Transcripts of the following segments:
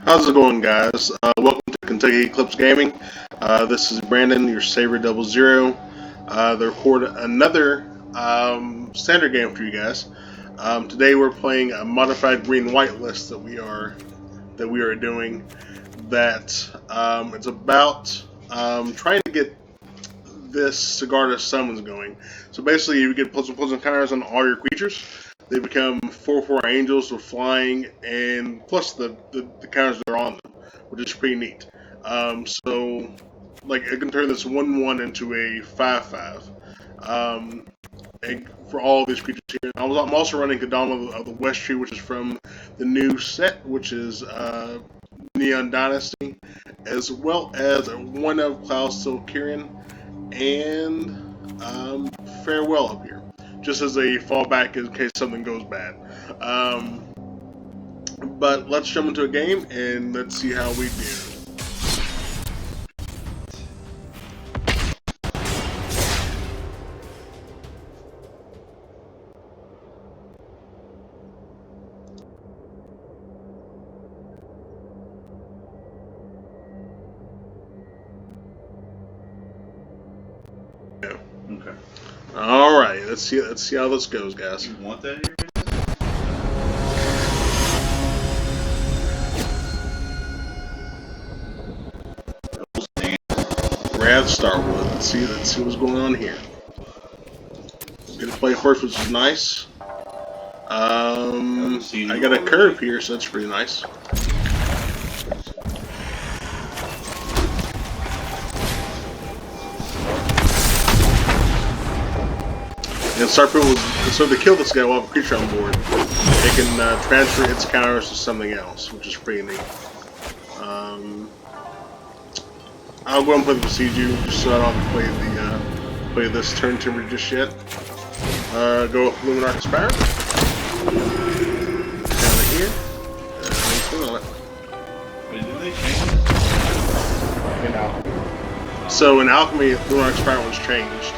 How's it going, guys? Welcome to Kentucky Eclipse Gaming. This is Brandon, your Saber 00. To record another standard game for you guys. Today we're playing a modified green-white list that we are doing. That it's about trying to get this Sigarda summons going. So basically, you get plus encounters on all your creatures. They become 4/4 angels with flying, and plus the counters that are on them, which is pretty neat. So, like, I can turn this 1/1 into a 5/5 for all these creatures here. I'm also running Kodama of the West Tree, which is from the new set, which is Neon Dynasty, as well as one of Klaus Silkirian and Farewell up here, just as a fallback in case something goes bad. But let's jump into a game and let's see how we do. Okay. All right, let's see how this goes, guys. You want that in your Rad Starwood. Let's see what's going on here. Get to play first, which is nice. I got a curve here, so that's pretty nice. And so to kill this guy while have a creature on board, it can transfer its counters to something else, which is pretty neat. I'll go and play the Procedure just so I don't have to play this turn timber just yet. Go with Luminarch Aspire. Down to here. Wait, did they change it? In Alchemy. So in Alchemy, Luminarch Aspire was changed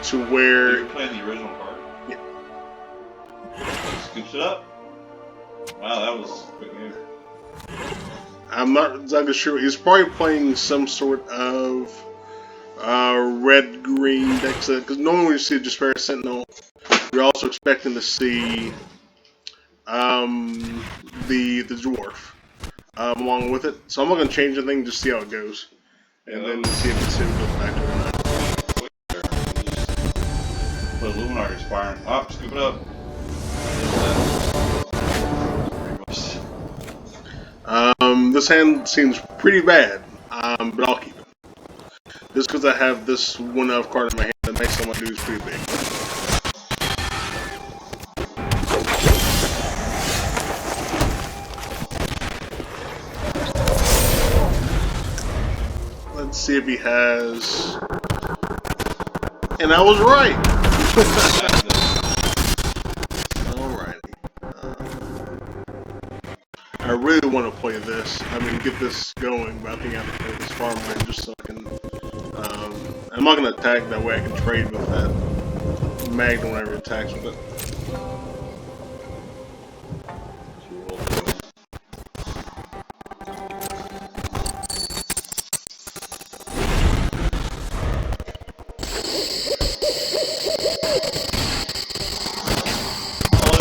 to where You're playing the original card? Yeah. Scoops it up? Wow, that was quick move. I'm not exactly sure. He's probably playing some sort of red-green deck set, because normally when you see a Despair Sentinel, you're also expecting to see the dwarf along with it. So I'm not going to change anything, just see how it goes, and then see if it's goes back to it or not. Put a Luminarch expiring. Oh, scoop it up. This hand seems pretty bad, but I'll keep it. Just because I have this one-of card in my hand that makes all my dudes pretty big. Let's see if he has... And I was right! I really want to play this. I mean, get this going, but I think I have to play this farmland just so I can. I'm not going to attack, that way I can trade with that Magnum whenever it attacks with it.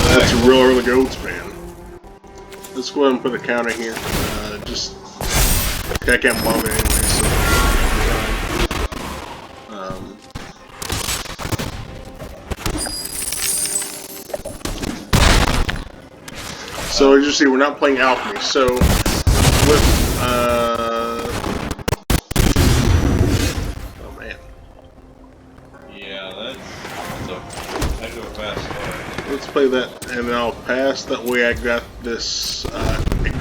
That's a real early gold span. Let's go ahead and put a counter here. Just I can't bomb it anyway, so as you see, we're not playing Alchemy. So with oh man, yeah, that's a fast start. Let's play that, and then I'll pass. That way, I got this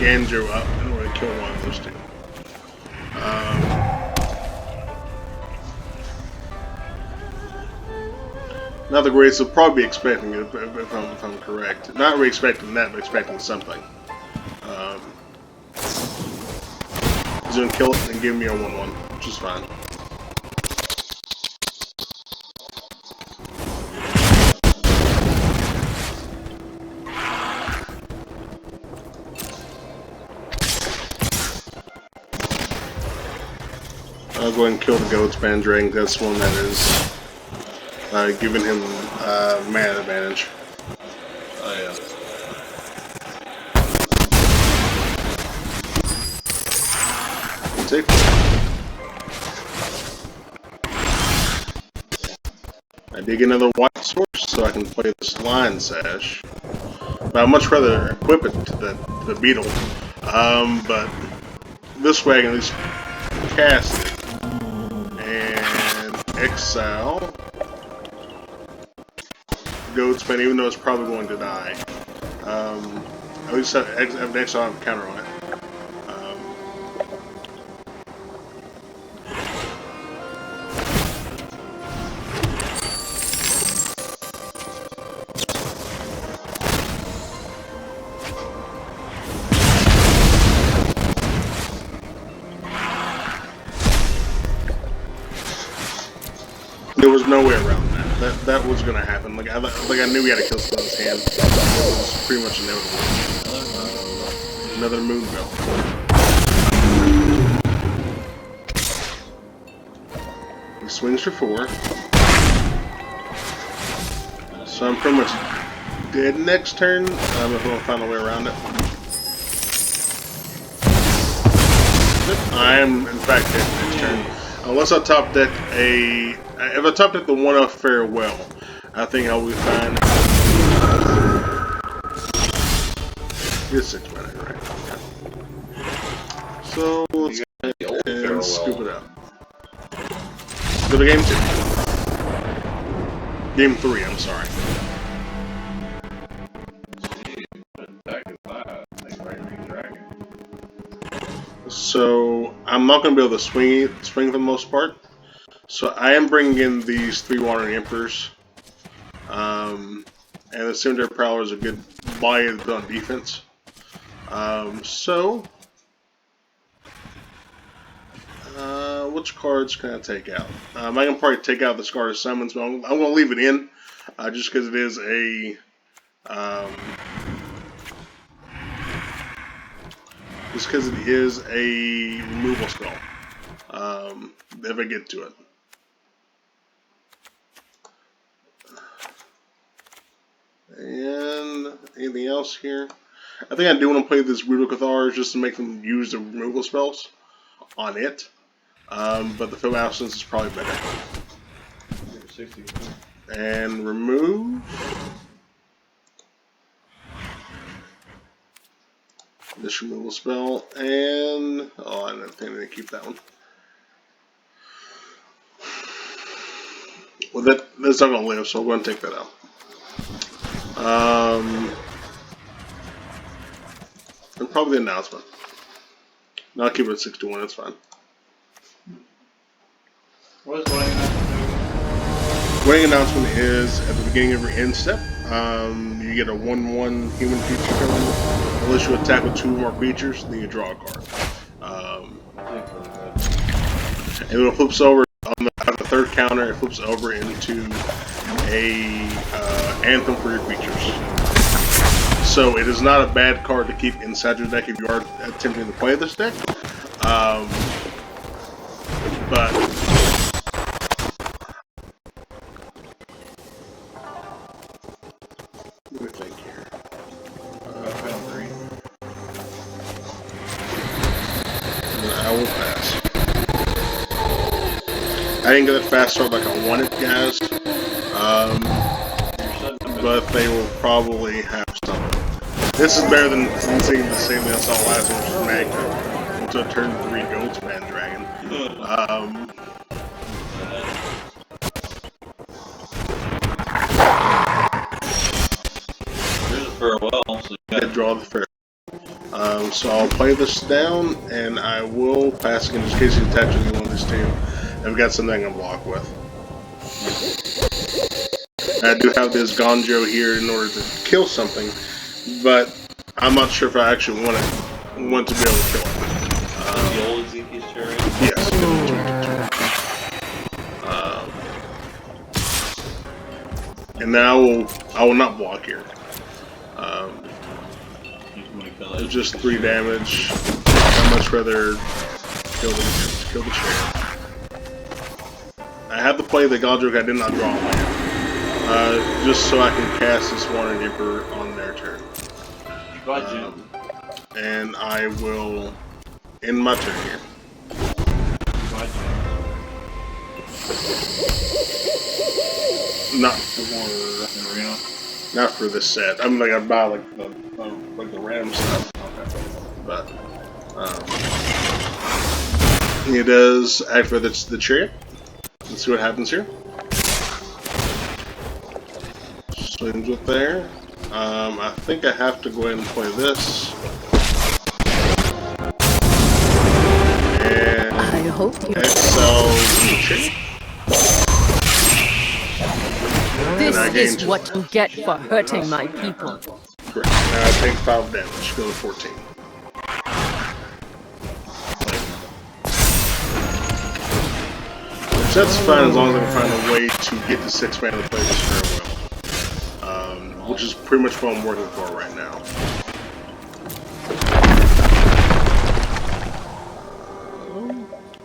Ganjo up. I don't want to kill one of those two. Not the greatest. I'll probably be expecting it if I'm correct. Not really expecting that, but expecting something. He's gonna kill it and give me a 1/1, which is fine. I'll go ahead and kill the Goat's Band Dragon. That's one that is giving him mana advantage. Oh yeah. Take. I dig another white source so I can play this Lion Sash. But I'd much rather equip it to the beetle. But this way I can at least cast it. And exile Goat's Bane, even though it's probably going to die. At least have an exile, have a counter on it. There was no way around that. That was gonna happen. Like I knew we had to kill someone in his hand. It was pretty much inevitable. Another moon bell. He swings for 4. So I'm pretty much dead next turn. If we'll find a way around it. I am in fact dead next turn. Unless I top deck if I top deck the 1-off Farewell, I think I'll be fine. It's 6 mana, right? Yeah. So let's go ahead and scoop it out. Go to game 2. Game 3, I'm sorry. So I'm not going to be able to swing for the most part. So I am bringing in these 3 Wandering Emperors. And the Cemetery Prowler is a good buy to put on defense. Which cards can I take out? I can probably take out the Scar Summons, but I'm going to leave it in. Just because it is a... just because it is a removal spell. If I get to it. And anything else here? I think I do want to play this Brutal Cathars just to make them use the removal spells on it. But the Film Absence is probably better. 60. And remove. This removal spell, and oh, I don't think I need to keep that one. Well, that's not gonna live, so I'm going to take that out. And probably the announcement. No, I'll keep it at 61. That's fine. What is winning announcement? Winning announcement is at the beginning of your end step. You get a 1/1 human creature token. Unless you attack with 2 more creatures, then you draw a card. And when it flips over on the 3rd counter, it flips over into a anthem for your creatures. So it is not a bad card to keep inside your deck if you are attempting to play this deck. But let me think here. I will pass. I didn't get it fast start like I wanted, guys. But they will probably have something. This is better than seeing the same thing I saw last one, which was Magna. Into a turn 3 Goat's Band Dragon. There's a farewell, so you gotta draw the fair. So I'll play this down, and I will pass again just in case you attach any one of these 2. I've got something I can block with. I do have this Gonjo here in order to kill something, but I'm not sure if I actually want to be able to kill it. the old Ezekiel's chariot? Yes. And then I will not block here. It's just 3 damage. I'd much rather kill the chariot. I have to play the Godric I did not draw a land. Just so I can cast this Wandering Emperor on their turn. And I will end my turn here. Not for this set. I'm like I buy like the random stuff. Okay. But he does activate the chariot. Let's see what happens here. Swings with there. I think I have to go ahead and play this. And I hope you exile the chariot. This is what you get for hurting my people. Correct. Now I take 5 damage. Go to 14. Which that's fine as long as I can find a way to get the 6 mana to play this farewell. Which is pretty much what I'm working for right now.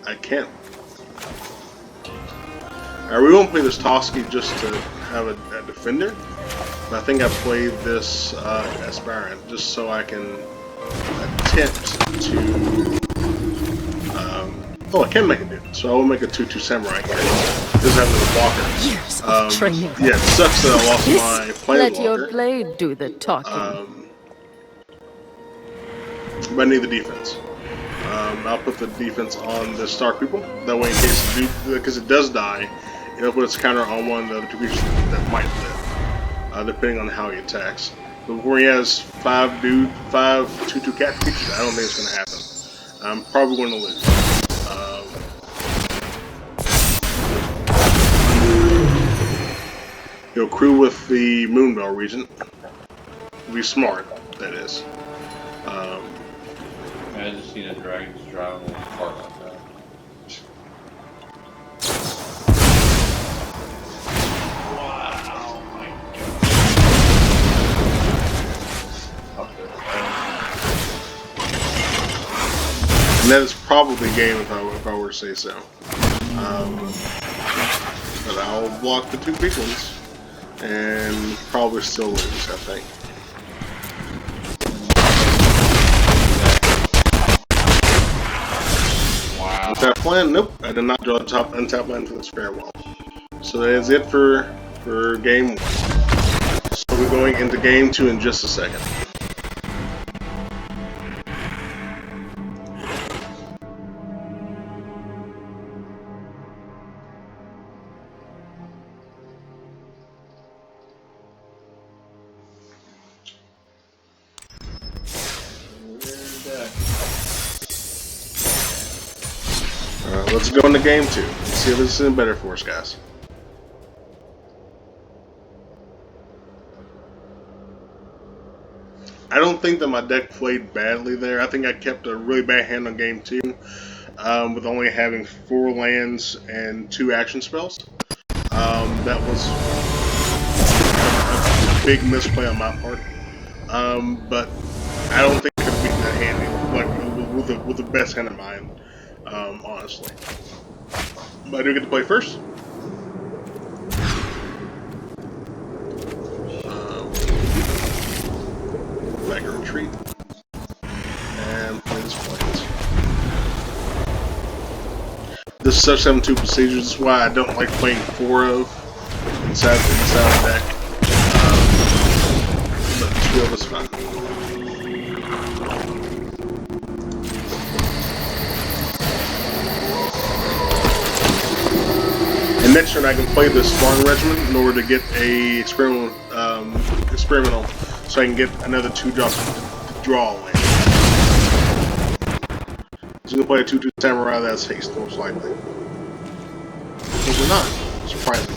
I can't. We won't play this Toski just to have a defender. But I think I played this Aspirant just so I can attempt to. Oh, I can make a dude, so I will make a 2/2 Samurai here. This has a blocker. Years of training. Yeah, it sucks that I lost my play Let blocker. your blade do the talking. But I need the defense. I'll put the defense on the Star People. That way, in case because it does die, it'll put its counter on one of the other 2 creatures that might live, depending on how he attacks. But before he has 5 2/2 cat creatures, I don't think it's going to happen. I'm probably going to lose. He'll crew with the Moonbell Regent. Be smart, that is. I just seen a dragon just drive a little cart like that. Wow, my God. And that is probably game if I were to say so. But I'll block the 2 big ones. And probably still lose, I think. Wow. Untap land? Nope, I did not draw the top untap land for this farewell. So that is it for game 1. So we're going into game 2 in just a second. Let's go into game 2. Let's see if this is better for us, guys. I don't think that my deck played badly there. I think I kept a really bad hand on game 2, with only having 4 lands and 2 action spells. That was a big misplay on my part. But I don't think I could have beaten that hand with the best hand in mind. Honestly. But I do get to play first. Back a retreat. And play this planes. This is such 7-2 procedures. This is why I don't like playing 4 of inside the deck. But 2 of is fine. And next turn I can play this Spartan Regiment in order to get a experimental, so I can get another 2 drops to draw a land. So you can play a 2/2 Samurai, that's haste most likely. But we're not, surprisingly.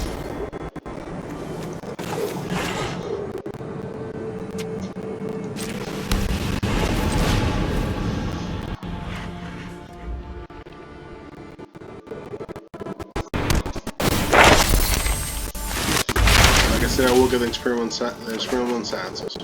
Like I said, I will get the experimental sciences.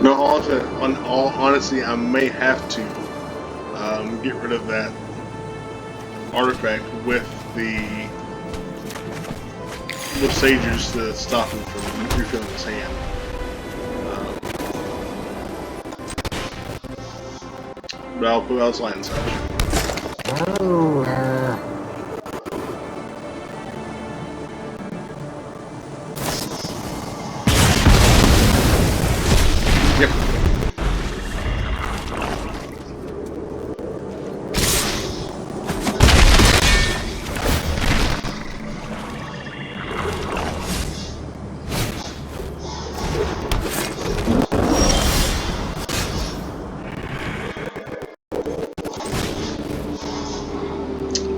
No, on all honesty, I may have to get rid of that artifact with Sagers to stop him from refilling his hand. But I'll put outside inside. Yep.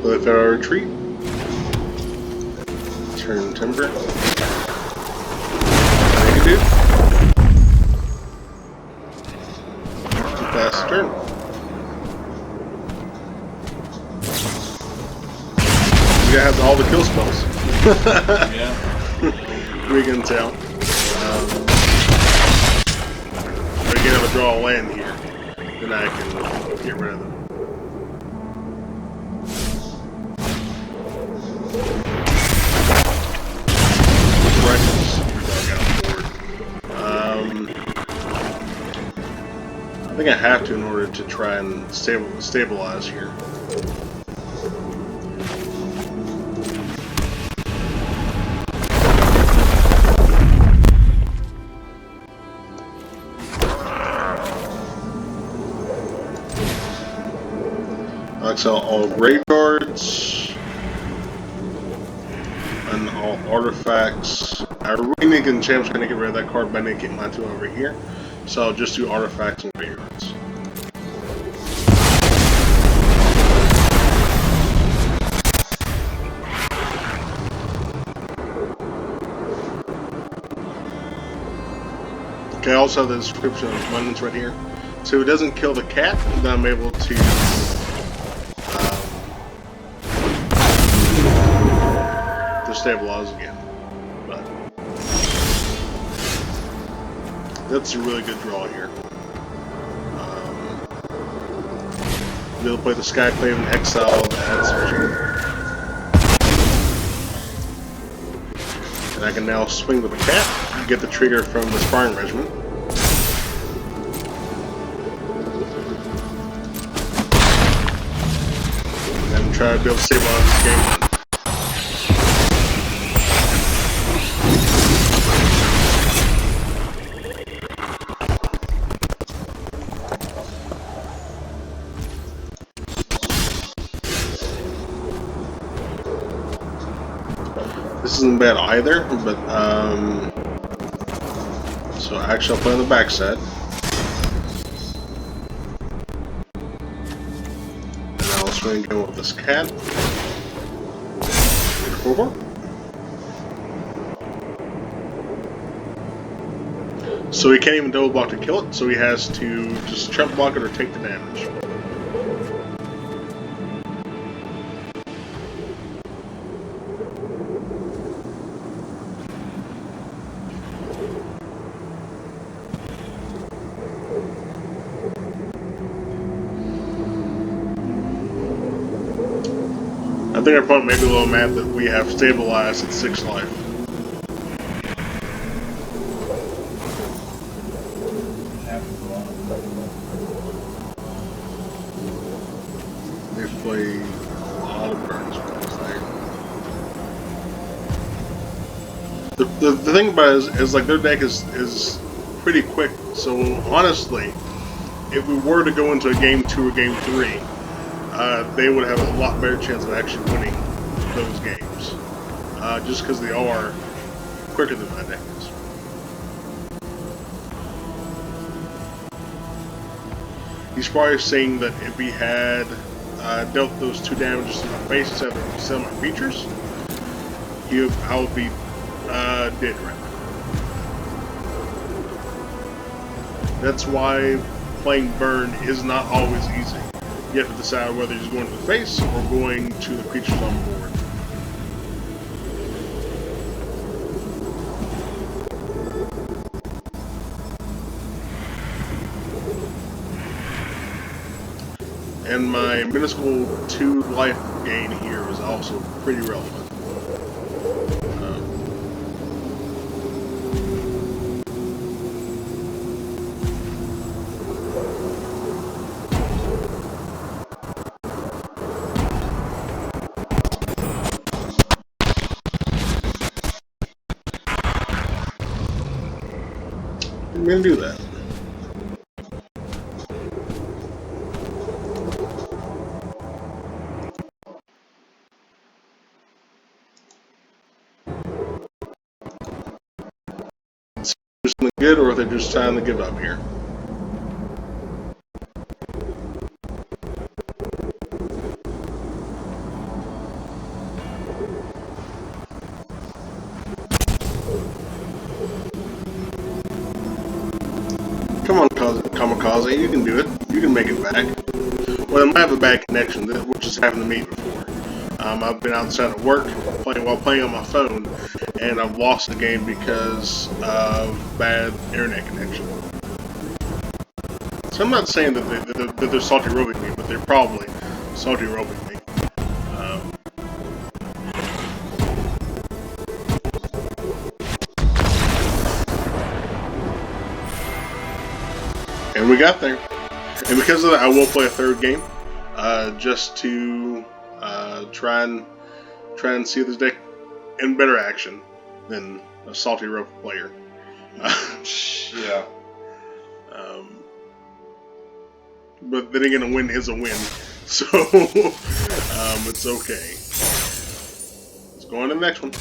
But if I retreat, turn timber. Make a dude. Fast turn. You guy has all the kill spells. Yeah. We can tell. But again, if I draw a land here, then I can get rid of them. I think I have to in order to try and stabilize here. Max out all graveyards and all artifacts. I really need to enchant. I'm going to get rid of that card, but I need to get mine two over here. So I'll just do artifacts and graveyards. Okay, I also have the description of abundance right here. So if it doesn't kill the cat, then I'm able to stabilize again. But that's a really good draw here. Be able to play the Skyclave and exile the ads machine. And I can now swing with the cat and get the trigger from the Sparring Regiment. And try to be able to stabilize this game. This isn't bad either, but so actually I'll play on the backside. And I'll swing again with this cat. So he can't even double block to kill it, so he has to just trap block it or take the damage. I think our opponent may be a little mad that we have stabilized at 6 life. They play a lot of burns for us there. The thing about it is like their deck is pretty quick, so honestly, if we were to go into a game 2 or game 3, they would have a lot better chance of actually winning those games, just because they are quicker than my deck is. He's probably saying that if he had dealt those 2 damages to my face instead of some of my features, I would be dead right now. That's why playing burn is not always easy. You have to decide whether he's going to the face or going to the creatures on the board. and my minuscule 2 life gain here is also pretty relevant. I'm gonna do that. Something good, or if they're just trying to give up here. Come on, Kamikaze, you can do it. You can make it back. Well, I might have a bad connection, which has happened to me before. I've been outside at work while playing on my phone, and I've lost the game because of bad internet connection. So I'm not saying that they're salty roping me, but they're probably salty roping me. And we got there. And because of that, I will play a third game, just to try and see this deck in better action than a salty rope player. Yeah. But then again, a win is a win, so it's okay. Let's go on to the next one.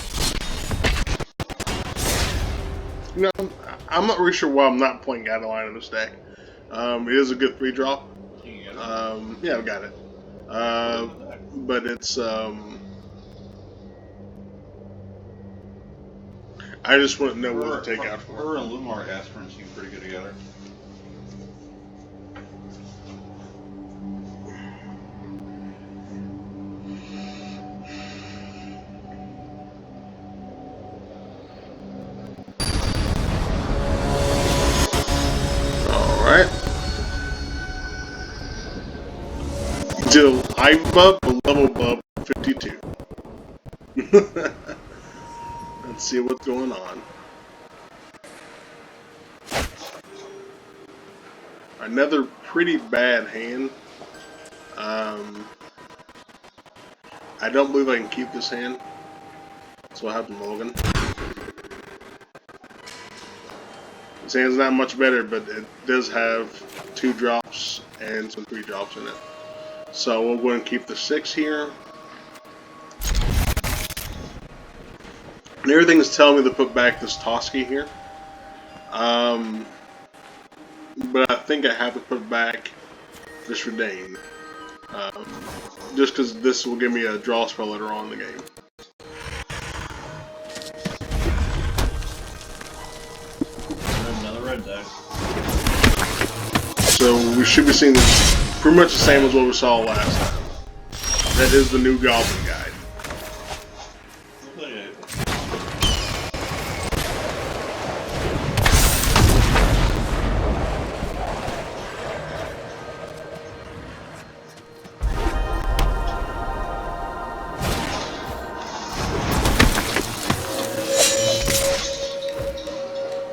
You know, I'm not really sure why I'm not playing Adeline in this deck. It is a good 3-drop. Yeah, I've got it. But it's I just want to know what to take out for. Her and Lumar Aspirin seem pretty good together. Alright. Till height bub or level bub 52. Let's see what's going on. Another pretty bad hand. I don't believe I can keep this hand. So what happened, Logan? This hand's not much better, but it does have 2 drops and some 3 drops in it. So we'll go and keep the 6 here. And everything is telling me to put back this Toski here. But I think I have to put back this Redain. Just because this will give me a draw spell later on in the game. Another red deck. So we should be seeing this pretty much the same as what we saw last time. That is the new Goblin Guide.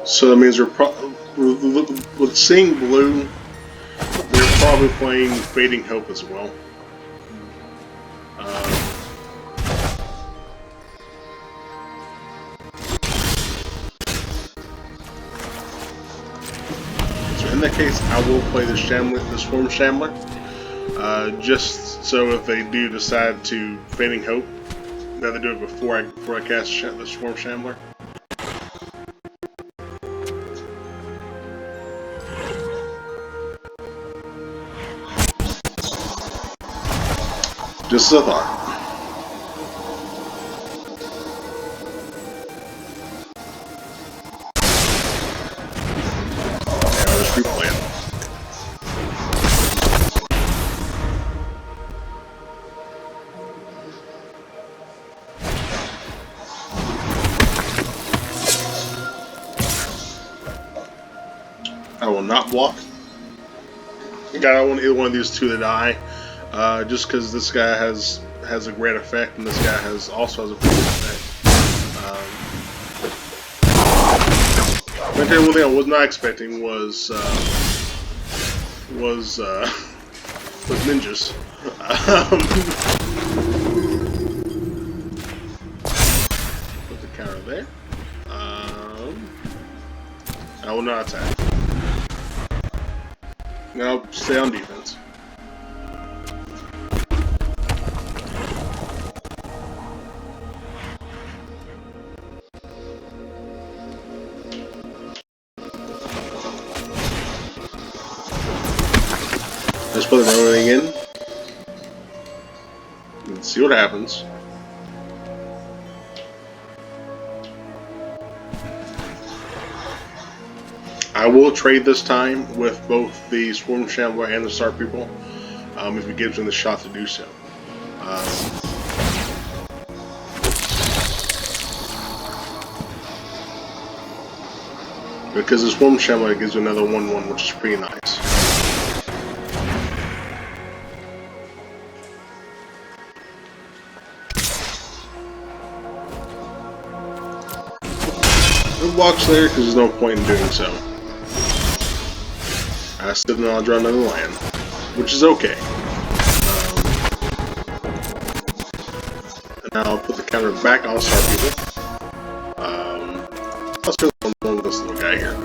So that means with seeing blue, they're probably playing Fading Hope as well. So in that case, I will play the Swarm Shambler, just so if they do decide to Fading Hope, that they do it before I cast the Swarm Shambler. Just a thought. Yeah, I'll just replay it. I will not block. God, I don't want either one of these two to die. just because this guy has a great effect, and this guy also has a pretty good effect. I'll tell you one thing I was not expecting was ninjas. Put the counter there. I will not attack. Now stay on defense. Let's put the rolling in. Let's see what happens. I will trade this time with both the Swarm Shambler and the Star People, if it gives them the shot to do so. Because the Swarm Shambler gives you another 1/1, which is pretty nice. No blocks there because there's no point in doing so. I still know I'll draw another land, which is okay. And now I'll put the counter back on Star People. I'll spend one with this little guy here,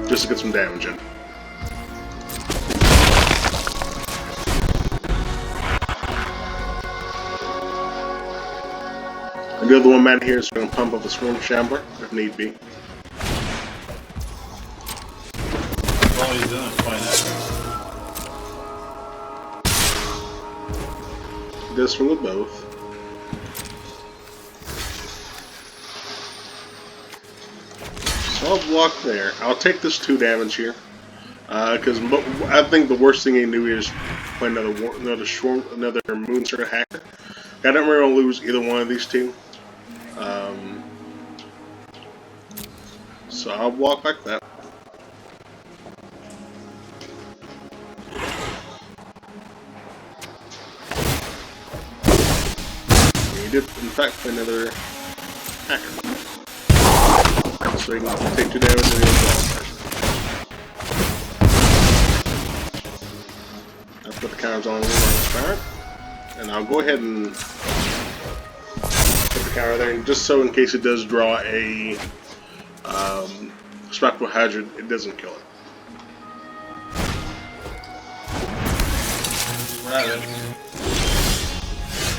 just to get some damage in. And the other one man here is going to pump up a Swarm Shambler if need be. All he's doing is playing that. This one with both. So I'll block there. I'll take this 2 damage here, because I think the worst thing he knew is play another Moon Circuit Hacker. I don't really want to lose either one of these two. So I'll block like that. He did, in fact, play another Hacker. So he can take 2 damage and he'll draw first. I'll put the counters on the and I'll go ahead and put the counter there, and just so in case it does draw a Spectral Hazard, it doesn't kill it.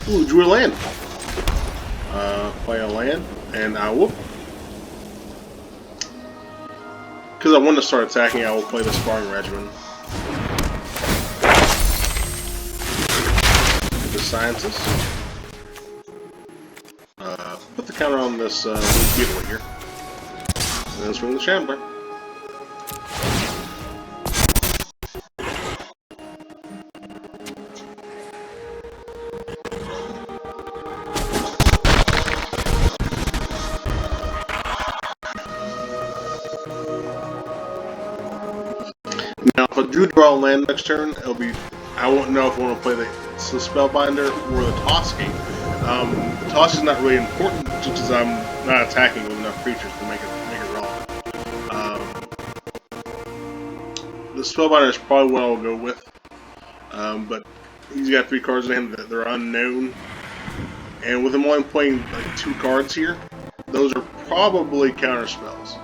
Ooh, drew a land. Play a land, and I will. Because I want to start attacking, I will play the Sparring Regimen. The Sciences. Put the counter on this beetle here. And then swing the Shambler. Now, if I do draw a land next turn, it'll be. I won't know if I want to play the Spellbinder or the Toski. The Tosk is not really important, just because I'm not attacking with enough creatures to make it wrong. The Spellbinder is probably what I'll go with, but he's got 3 cards in hand that they're unknown, and with him only playing like 2 cards here, those are probably counter spells.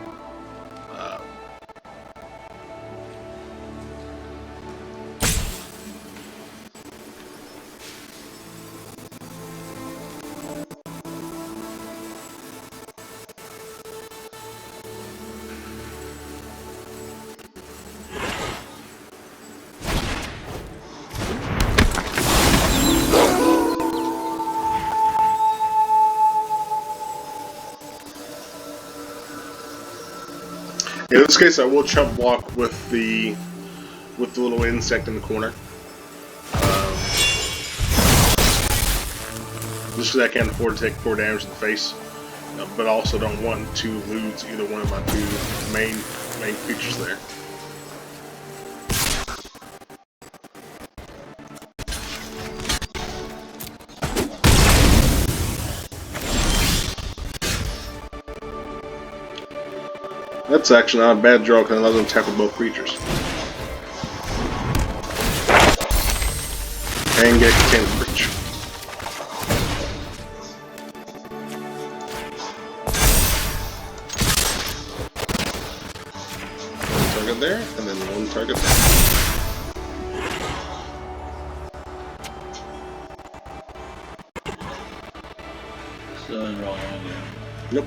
In this case, I will chump block with the little insect in the corner, just because I can't afford to take 4 damage to the face, but also don't want to lose either one of my 2 main creatures there. That's actually not a bad draw because it allows them to tackle both creatures. And get a contained breach. One target there, and then one target there. Still in wrong one, yeah. Nope.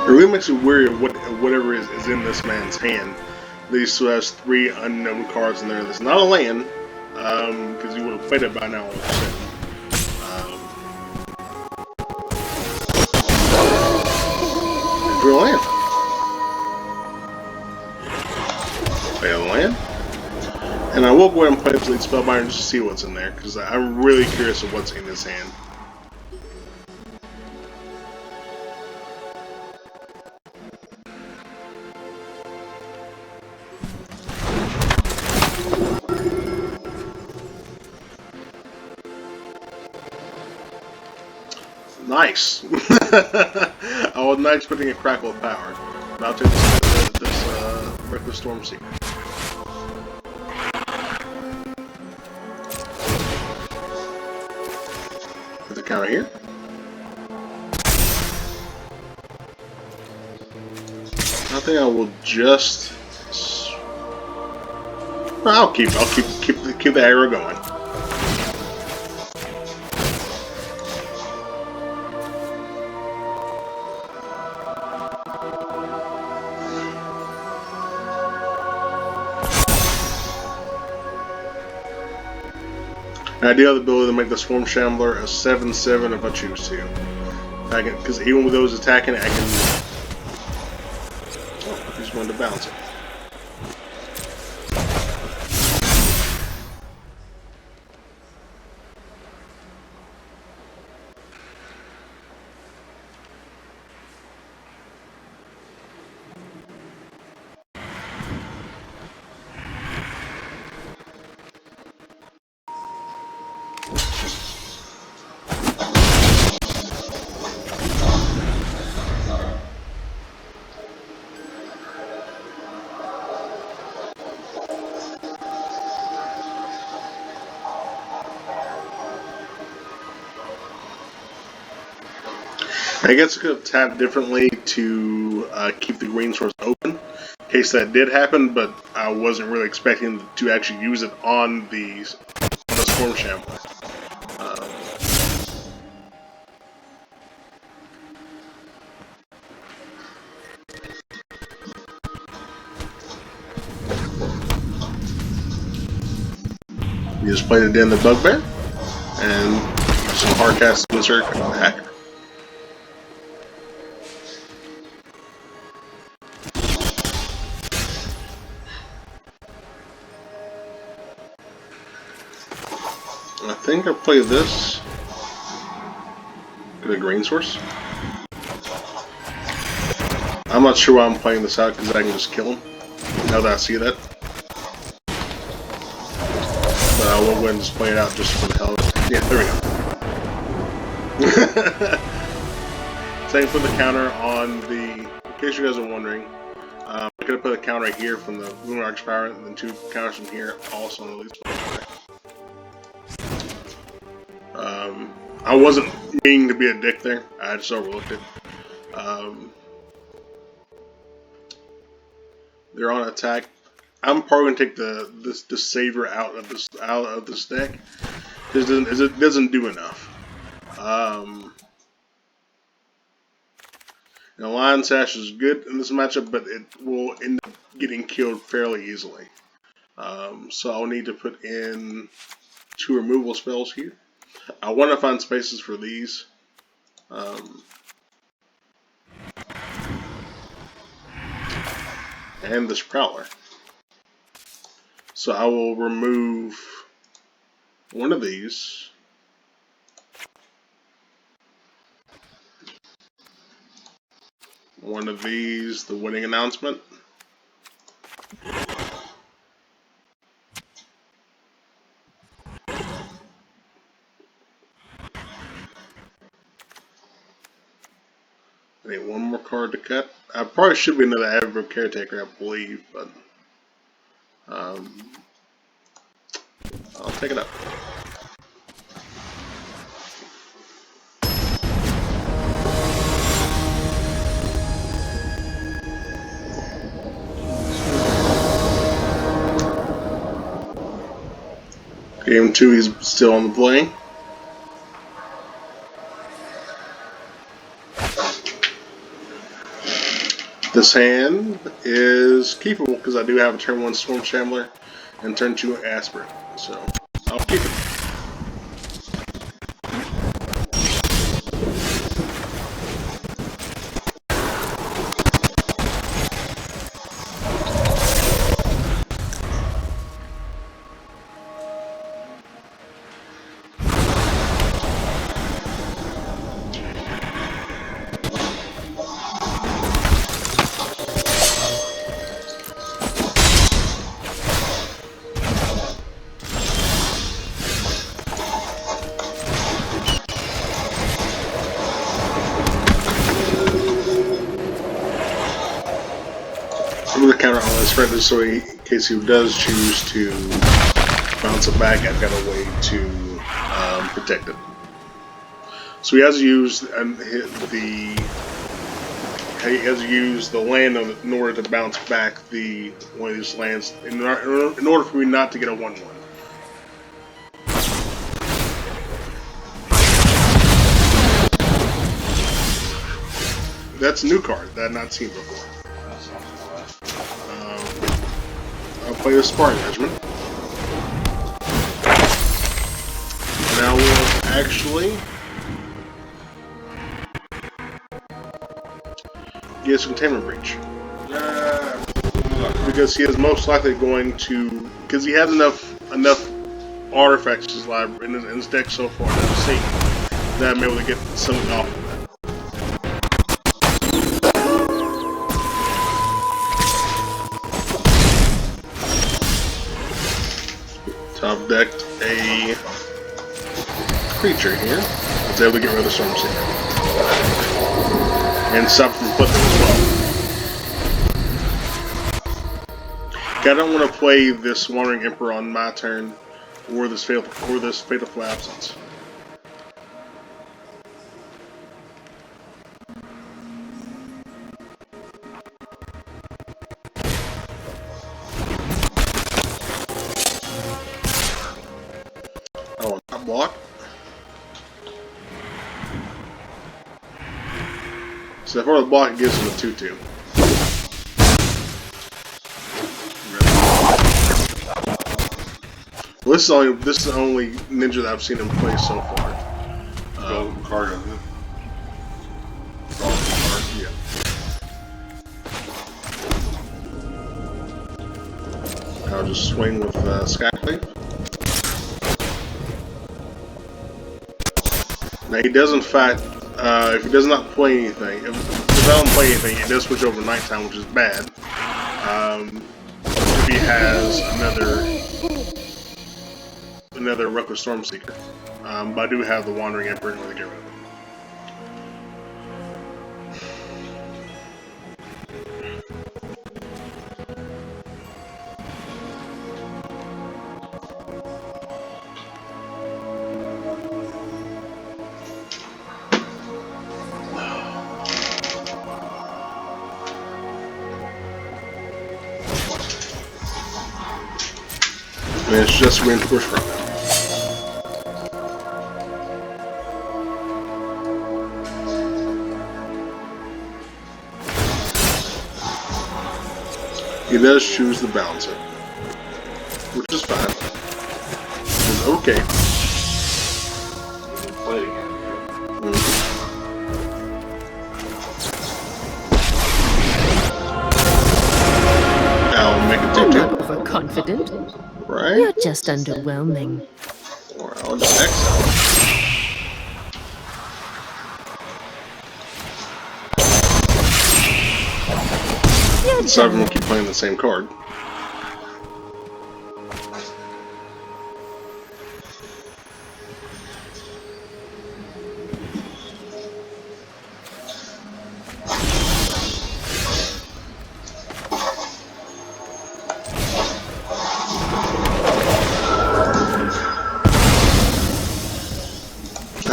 It really makes you wary of whatever is in this man's hand. He still has 3 unknown cards in there. That's not a land, because you would have played it by now. Drew a land. Play a land. And I will go ahead and play Obsolete Spellbinder just to see what's in there, because I'm really curious of what's in his hand. Nice! I was not expecting a Crackle of Power. But I'll take this Reckless Stormseeker. Put the counter here. I think I will just. I'll keep the arrow going. I do have the ability to make the Swarm Shambler a 7/7 if I choose to. Because even with those attacking, I can. Oh, I just wanted to bounce it. I guess I could have tapped differently to keep the green source open, in case that did happen, but I wasn't really expecting to actually use it on the Swarm Shambler. You just played it in the Bugbear, and some hard cast insert hacker. I think I play this. Get a green source. I'm not sure why I'm playing this out because I can just kill him. Now that I see that. But I will go ahead and just play it out just for the hell of it. Yeah, there we go. Same for the counter on the. In case you guys are wondering, I could have put a counter here from the Lunar Arch Power and then 2 counters from here also on the least one. I wasn't meaning to be a dick there. I just overlooked it. They're on attack. I'm probably gonna take the Savior out of this deck. It doesn't do enough. And Lion Sash is good in this matchup, but it will end up getting killed fairly easily. So I'll need to put in 2 removal spells here. I want to find spaces for these. And this prowler. So I will remove one of these. One of these, the winning announcement. I need one more card to cut. I probably should be another Adverb Caretaker, I believe, but I'll take it up. Game 2, he's still on the play. This hand is keepable because I do have a turn 1 Storm Shambler and turn 2 Aspirate, so I'll keep it. I'm going to counter on this friend so in case he does choose to bounce it back, I've got a way to protect it. So he has used the land in order to bounce back one of these lands in order for me not to get a 1/1. That's a new card that I've not seen before. I'll play the Sparring Regiment. Now we'll actually get some Containment Breach. Because he is most likely going to, because he has enough artifacts in his deck so far that I've seen, that I'm able to get something off of that. Top decked a creature here. I was able to get rid of the Storm Seeker. And stop from flipping as well. I don't want to play this Wandering Emperor on my turn, or this Fateful Absence. Oh, not block. So if I were to block, it gives him a 2/2. Well, this is the only ninja that I've seen him play so far. Card. Yeah. I'll just swing with Skyclave. Now he does, in fact, if he does not play anything, if I don't play anything, he does switch over nighttime, which is bad. If he has another Reckless Stormseeker, but I do have the Wandering Emperor in order to get rid of him. And it's just reinforced from him. He does choose to bounce it, which is fine. It's okay. play. I'll make it I'm take not 2. overconfident. Right? You're just underwhelming. Or I'll just exile. So everyone keep playing the same card.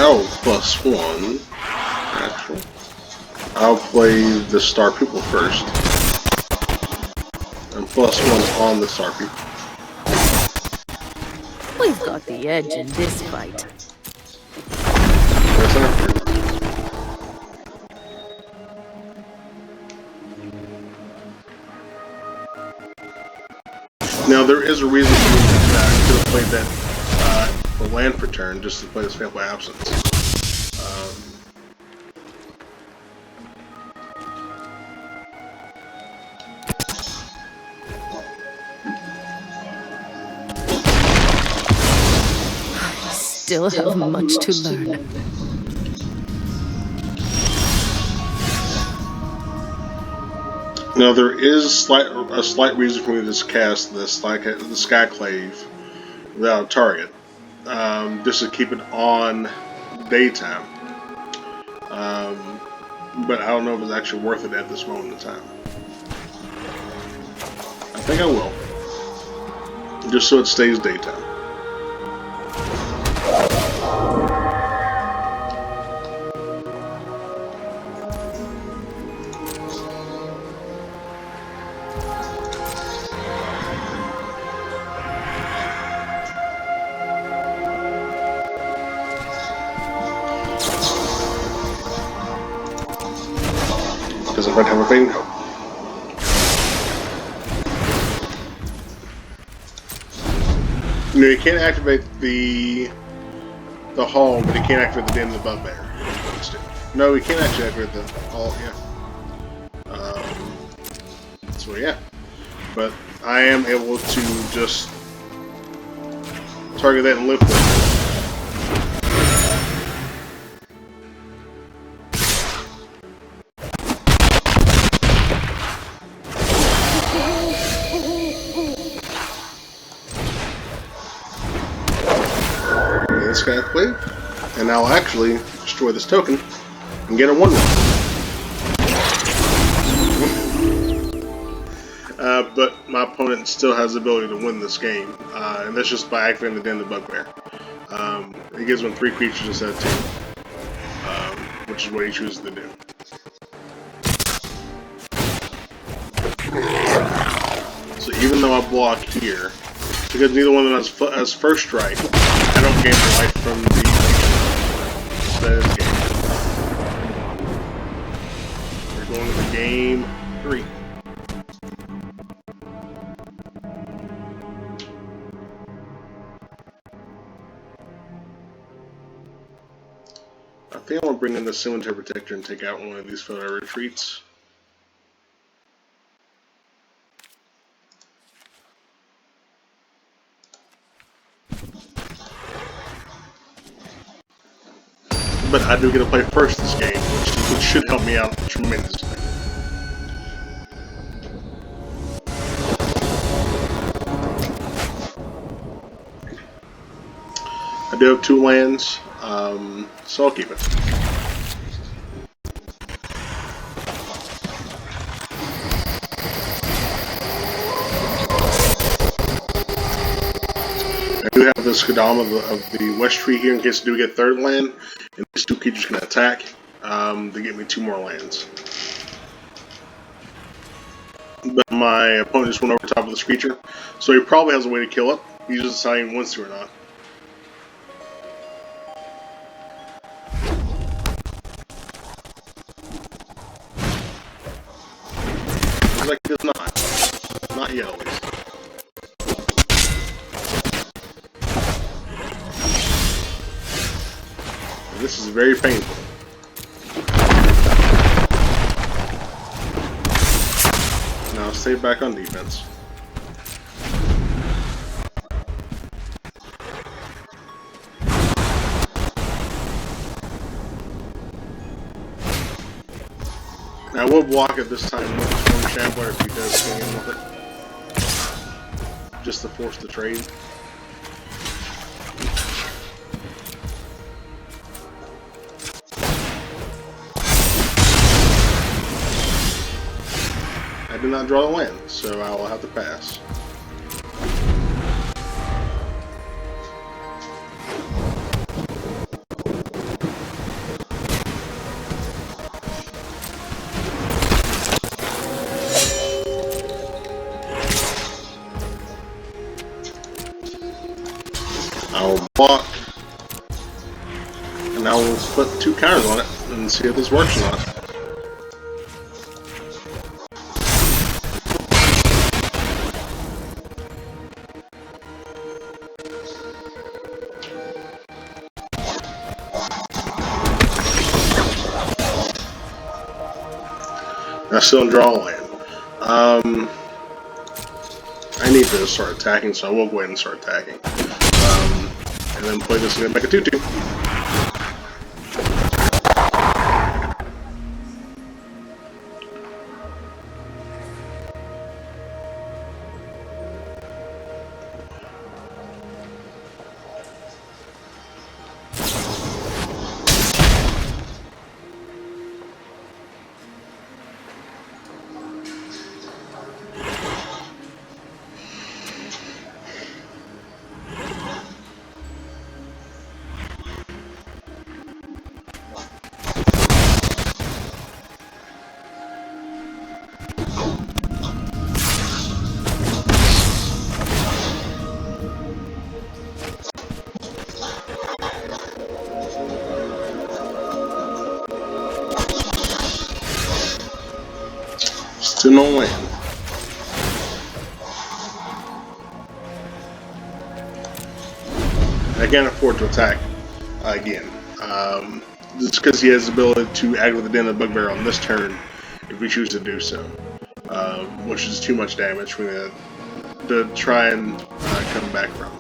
Oh, +1. Actually, I'll play the star people first. And +1 on the star people. We've got the edge in this fight. Where's that? Now there is a reason for me that I could have played that for land per turn just to play this fail by absence. Still have much to learn. Now there is a slight reason for me to just cast this, like the Skyclave, without a target, just to keep it on daytime. But I don't know if it's actually worth it at this moment in time. I think I will, just so it stays daytime. Because I might have a thing. You know, you can't activate the hall, but you can't activate the den of the bugbear. No, you can't actually activate the hall. Yeah. So yeah, but I am able to just target that and live with it. This guy played, and I'll actually destroy this token and get a 1-1. But my opponent still has the ability to win this game, and that's just by activating the Den of the Bugbear. It gives him 3 creatures instead of 2, which is what he chooses to do. So even though I block here, because neither one of them has first strike, I don't gain the life from the game. We're going to game 3. I think I want to bring in the Cemetery Protector and take out one of these photo retreats. But I do get to play first this game, which should help me out tremendously. I do have 2 lands, so I'll keep it. I do have this Kodama of the West Tree here in case I do get 3rd land, and these 2 creatures can attack. They get me 2 more lands. But my opponent just went over top of this creature, so he probably has a way to kill it. He's just deciding he wants to or not. Looks like he does not. Not yet, at least. This is very painful. Now stay back on defense. Now I will block it this time with Storm Shambler if he does swing in with it. Just to force the trade. I did not draw the land, so I will have to pass. I will block, and I will put 2 counters on it and see if this works or not. I still don't draw a land. I need to start attacking, so I will go ahead and start attacking. And then play this and make a 2-2. Still no land. I can't afford to attack again. Just because he has the ability to aggro the Den of the Bugbear on this turn if we choose to do so. Which is too much damage for me to try and come back from.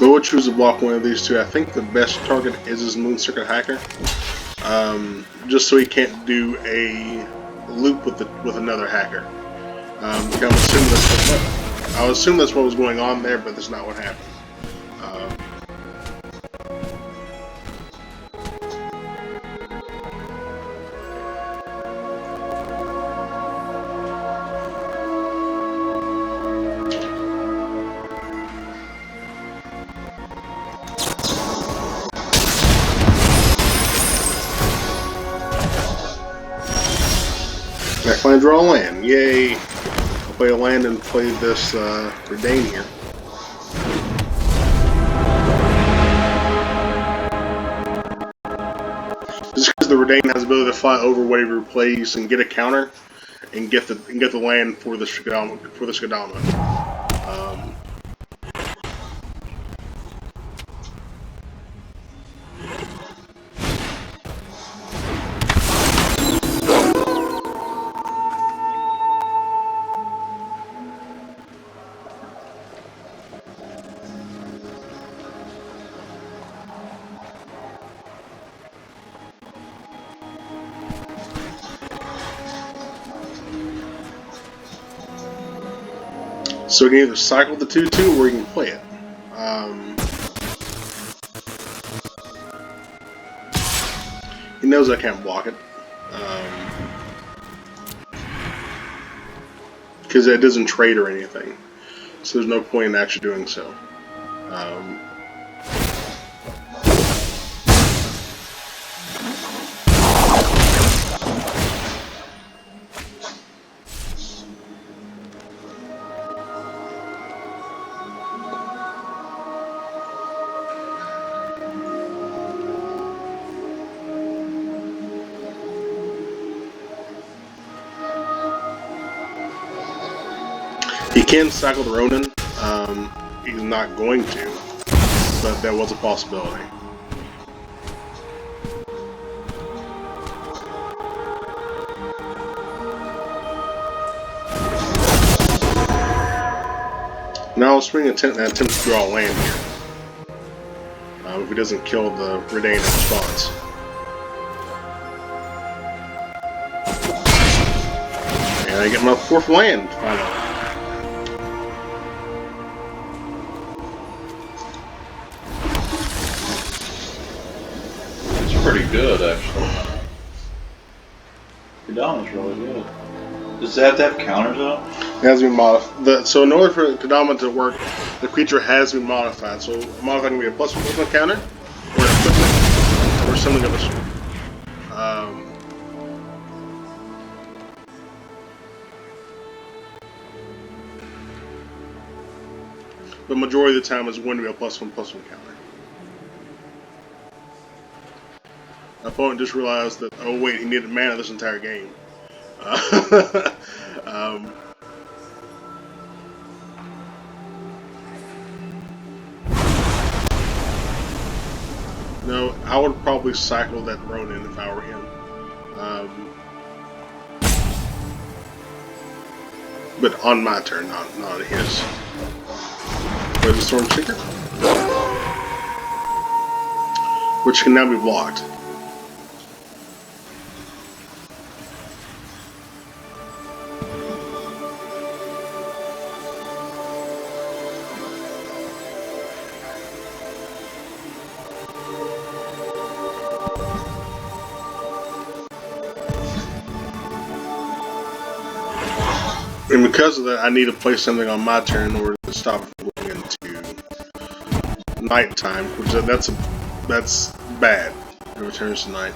But we'll choose to block one of these two. I think the best target is his Moon Circuit Hacker. Just so he can't do a loop with another hacker. I would assume that's what was going on there, but that's not what happened. I finally draw a land. Yay! I'll play a land and play this Redain here. Just because the Redain has the ability to fly over whatever you plays and get a counter and get the land for the Sigarda. So we can either cycle the 2/2 or we can play it. He knows I can't block it. Because it doesn't trade or anything. So there's no point in actually doing so. He can cycle the Ronin. He's not going to, but that was a possibility. Now swing attempt to draw land here. If he doesn't kill the Redain in response. And I get my 4th land finally. It's pretty good, actually. Kodama's really good. Does it have to have counters though? It has to be modified. So in order for Kodama to work, the creature has to be modified. So modified can be a +1 counter, or an equipment, or something of the sort. The majority of the time is going to be a +1/+1 counter. My opponent just realized that, oh wait, he needed mana this entire game. No, I would probably cycle that Ronin if I were him. But on my turn, not his. Where's the Storm Seeker? Which can now be blocked. And because of that, I need to play something on my turn in order to stop it from going into nighttime, which that's bad. It returns to night.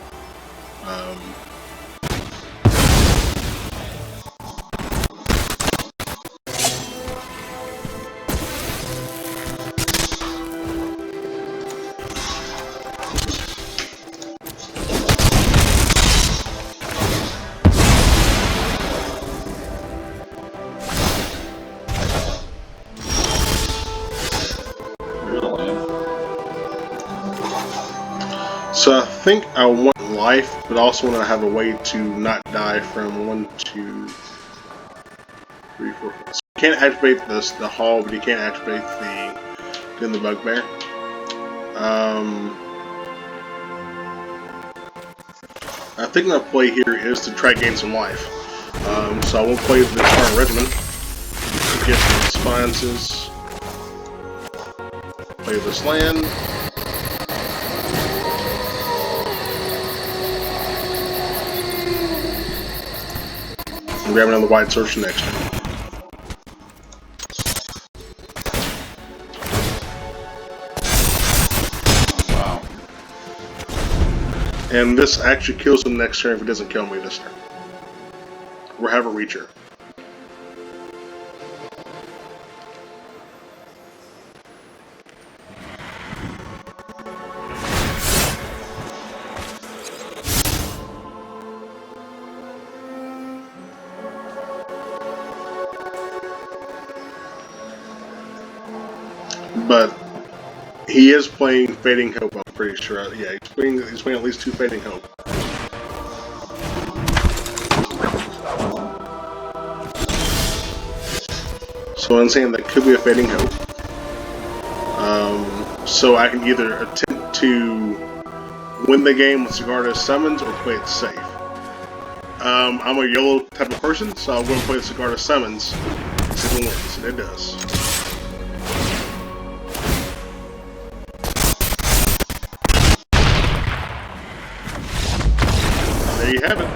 So I think I want life, but also want to have a way to not die from 1, 2, 3, 4, 5. So you can't activate the hall, but you can't activate the bugbear. I think my play here is to try to gain some life. So I won't play the current regiment to get some responses. Play this land. And grab another white source next turn. Wow. And this actually kills him next turn if it doesn't kill me this turn. Or have a reacher. But he is playing Fading Hope, I'm pretty sure. Yeah, he's playing at least 2 Fading Hope. So I'm saying that could be a Fading Hope. So I can either attempt to win the game with Sigarda summons or play it safe. I'm a YOLO type of person, so I'm going to play the Sigarda summons. See if it works, and it does. There you have it.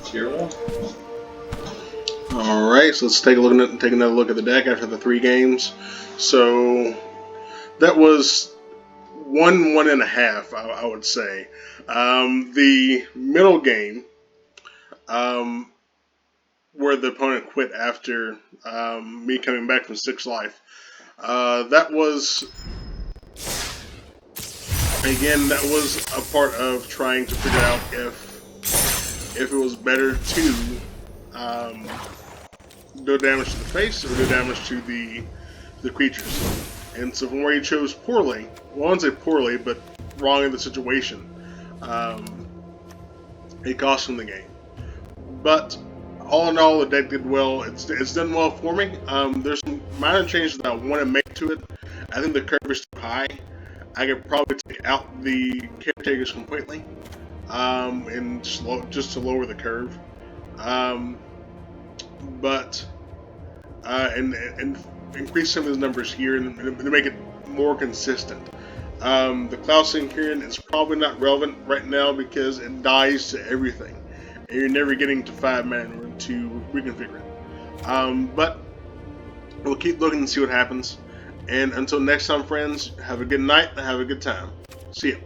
Tier 1. Alright, so let's take another look at the deck after the 3 games. So that was 1.5, I would say. The middle game, where the opponent quit after me coming back from 6 life, that was Again, that was a part of trying to figure out if it was better to do damage to the face or do damage to the creatures. And so from where you chose poorly, well, I wouldn't say poorly, but wrong in the situation, it cost him the game. But all in all, the deck did well. It's done well for me. There's some minor changes that I want to make to it. I think the curve is too high. I could probably take out the caretakers completely, and just to lower the curve. But and increase some of the numbers here and to make it more consistent. The Cloud Centurion is probably not relevant right now because it dies to everything, and you're never getting to 5 mana to reconfigure it. But we'll keep looking and see what happens. And until next time, friends, have a good night and have a good time. See ya.